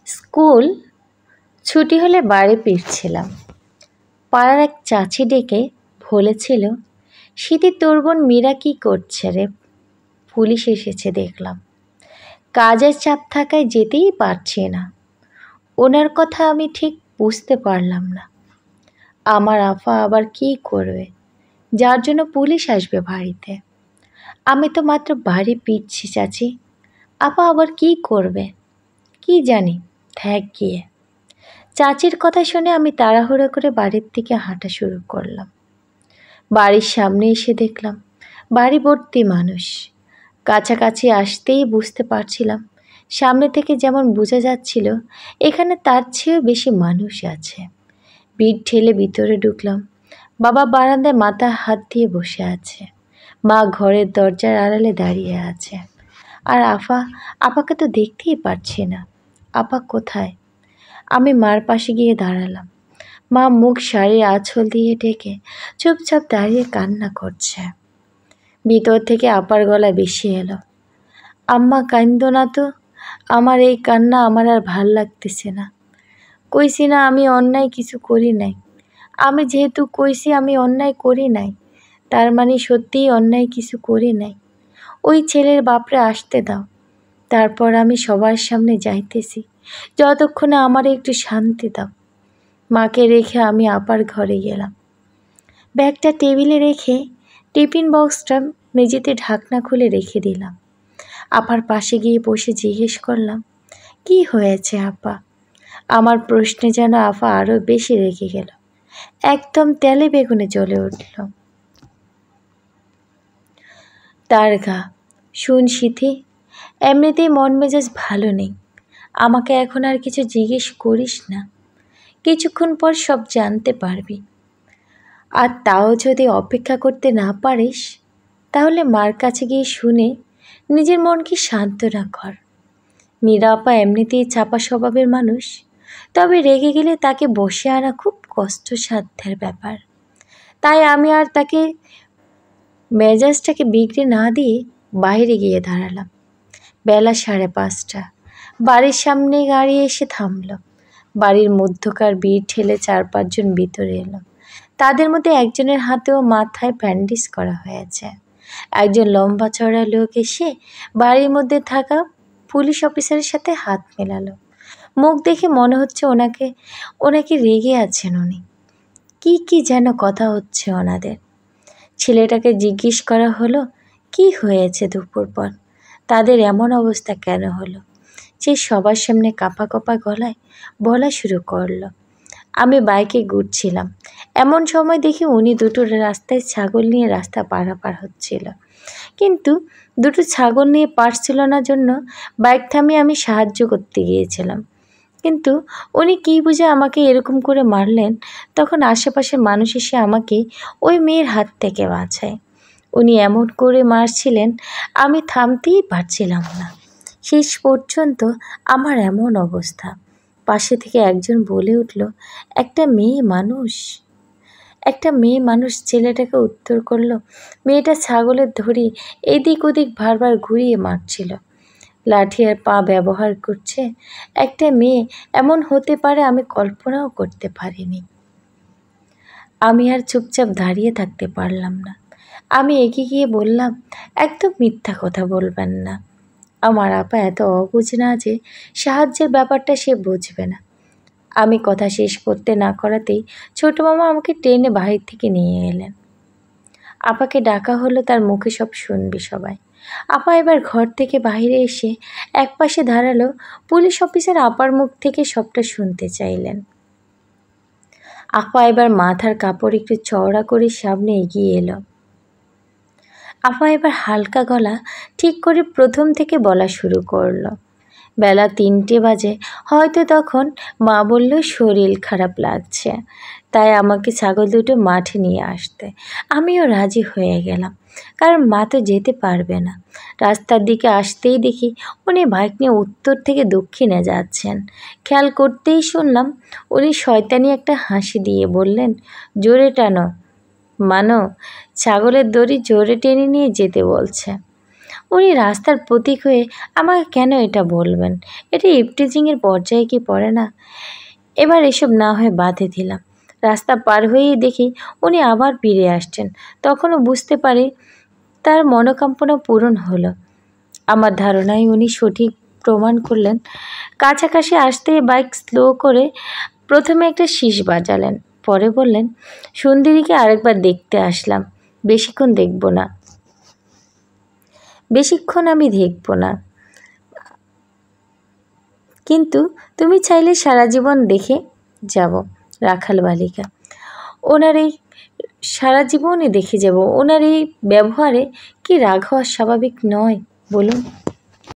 School ছুটি হলে বাড়ি ফিরছিলাম। পাড়ার এক চাচি ডেকে বলেছিল, "সিঁথি, তোর বোন মীরা কী করছে রে? পুলিশ এসেছে দেখলাম।" কাজের চাপ থাকায় যেতেই পারছি না। ওনার কথা আমি ঠিক বুঝতে পারলাম না। আমার আফা আবার কী করবে, যার জন্য পুলিশ আসবে বাড়িতে? আমি তো মাত্র বাড়ি ফিরছি চাচি। আপা আবার কী করবে কি জানি, থাক গিয়ে। চাচির কথা শুনে আমি তাড়াহুড়ো করে বাড়ির দিকে হাঁটা শুরু করলাম। বাড়ির সামনে এসে দেখলাম বাড়ি ভর্তি মানুষ। কাছাকাছি আসতেই বুঝতে পারছিলাম, সামনে থেকে যেমন বোঝা যাচ্ছিল এখানে তার চেয়েও বেশি মানুষ আছে। ভিড় ঠেলে ভিতরে ঢুকলাম। বাবা বারান্দায় মাথা হাত দিয়ে বসে আছে, মা ঘরের দরজার আড়ালে দাঁড়িয়ে আছে। আর আপাকে তো দেখতেই পারছি না। আপা কোথায়? আমি মার পাশে গিয়ে দাঁড়ালাম। মা মুখ শাড়ির আঁচল দিয়ে ঢেকে চুপচাপ দাঁড়িয়ে কান্না করছে। ভিতর থেকে আপার গলা ভেসে এলো, "আম্মা কান্দো না তো, আমার এই কান্না আমার আর ভাল লাগতেছে না। কইছি না আমি অন্যায় কিছু করি নাই। আমি যেহেতু কইছি আমি অন্যায় করি নাই, তার মানে সত্যিই অন্যায় কিছু করি নাই। ওই ছেলের বাপরে আসতে দাও, তারপর আমি সবার সামনে যাইতেছি। যতক্ষণে আমার একটু শান্তি দাও।" মাকে রেখে আমি আপার ঘরে গেলাম। ব্যাগটা টেবিলে রেখে টিফিন বক্সটা মেঝেতে ঢাকনা খুলে রেখে দিলাম। আপার পাশে গিয়ে বসে জিজ্ঞেস করলাম, "কি হয়েছে আপা?" আমার প্রশ্নে যেন আপা আরও বেশি রেগে গেল, একদম তেলে বেগুনে জ্বলে উঠল তার গা। শুন সিথি, এমনিতেই মন মেজাজ ভালো নেই। আমাকে এখন আর কিছু জিজ্ঞেস করিস না। কিছুক্ষণ পর সব জানতে পারবি। আর তাও যদি অপেক্ষা করতে না পারিস, তাহলে মার কাছে গিয়ে শুনে নিজের মনকে সান্ত্বনা কর। মীরা আপা এমনিতেই চাপা স্বভাবের মানুষ, তবে রেগে গেলে তাকে বসে আনা খুব কষ্টসাধ্যের ব্যাপার। তাই আমি আর তাকে মেজাজটাকে বিগড়ে না দিয়ে বাইরে গিয়ে দাঁড়ালাম। বেলা 5:30। বাড়ির সামনে গাড়ি এসে থামল। বাড়ির মধ্যকার ভিড় ঠেলে 4-5 জন ভিতরে এলো। তাদের মধ্যে একজনের হাতেও মাথায় ব্যান্ডেজ করা হয়েছে। একজন লম্বা চড়া লোক এসে বাড়ির মধ্যে থাকা পুলিশ অফিসারের সাথে হাত মেলালো। মুখ দেখে মনে হচ্ছে ওনাকে রেগে আছেন উনি। কি যেন কথা হচ্ছে ওনাদের। ছেলেটাকে জিজ্ঞেস করা হলো, কি হয়েছে দুপুর পর, তাদের এমন অবস্থা কেন হলো? সে সবার সামনে কাঁপা গলায় বলা শুরু করলো, "আমি বাইকে ঘুরছিলাম, এমন সময় দেখি উনি দুটো রাস্তায় ছাগল নিয়ে রাস্তা পারাপার হচ্ছিল। কিন্তু দুটো ছাগল নিয়ে পারছিল না জন্য বাইক থামিয়ে আমি সাহায্য করতে গিয়েছিলাম। কিন্তু উনি কী বুঝে আমাকে এরকম করে মারলেন, তখন আশেপাশের মানুষ এসে আমাকে ওই মেয়ের হাত থেকে বাঁচায়। উনি এমন করে মারছিলেন, আমি থামতেই পারছিলাম না। শেষ পর্যন্ত আমার এমন অবস্থা।" পাশে থেকে একজন বলে উঠল, একটা মেয়ে মানুষ ছেলেটাকে উত্তর করলো, "মেয়েটা ছাগলের ধরি এদিক ওদিক বারবার ঘুরিয়ে মারছিল, লাঠি আর পা ব্যবহার করছে। একটা মেয়ে এমন হতে পারে আমি কল্পনাও করতে পারিনি।" আমি আর চুপচাপ দাঁড়িয়ে থাকতে পারলাম না। আমি এগিয়ে গিয়ে বললাম, "একদম মিথ্যা কথা বলবেন না। আমার আপা এত অবুঝ না যে সাহায্যের ব্যাপারটা সে বুঝবে না।" আমি কথা শেষ করতে না করাতেই ছোট মামা আমাকে টেনে বাহির থেকে নিয়ে এলেন। আপাকে ডাকা হলো, তার মুখে সব শুনবি সবাই। আপা এবার ঘর থেকে বাইরে এসে একপাশে দাঁড়ালো। পুলিশ অফিসার আপার মুখ থেকে সবটা শুনতে চাইলেন। আপা এবার মাথার কাপড় একটু চওড়া করে সামনে এগিয়ে এলো। আপা এবার হালকা গলা ঠিক করে প্রথম থেকে বলা শুরু করলো। বেলা 3টে বাজে। হয়তো তখন মা বলল শরীর খারাপ লাগছে, তাই আমাকে ছাগল দুটো মাঠে নিয়ে আসতে। আমিও রাজি হয়ে গেলাম, কারণ মা তো যেতে পারবে না। রাস্তার দিকে আসতেই দেখি উনি বাইক নিয়ে উত্তর থেকে দক্ষিণে যাচ্ছেন। খেয়াল করতেই শুনলাম উনি শয়তানি একটা হাসি দিয়ে বললেন, "জোরে টানো, মানো, ছাগলের দড়ি জোরে টেনে নিয়ে যেতে বলছে।" উনি রাস্তার প্রতীক হয়ে আমাকে কেন এটা বলবেন? এটা ইভটিজিংয়ের পর্যায়ে কি পড়ে না? এবার এসব না হয়ে বাদে দিলাম। রাস্তা পার হয়েই দেখি উনি আবার ফিরে আসছেন। তখনও বুঝতে পারি তার মনোকামনা পূরণ হলো। আমার ধারণায় উনি সঠিক প্রমাণ করলেন। কাছাকাছি আসতেই বাইক স্লো করে প্রথমে একটা শীষ বাজালেন, পরে বললেন, সুন্দরীকে আরেকবার দেখতে আসলাম, বেশিক্ষণ আমি দেখব না, কিন্তু তুমি চাইলে সারা জীবন দেখে যাব। রাখাল বালিকা, ওনার এই সারা জীবনই দেখে যাব। ওনার এই ব্যবহারে কি রাগ হওয়া স্বাভাবিক নয় বলুন?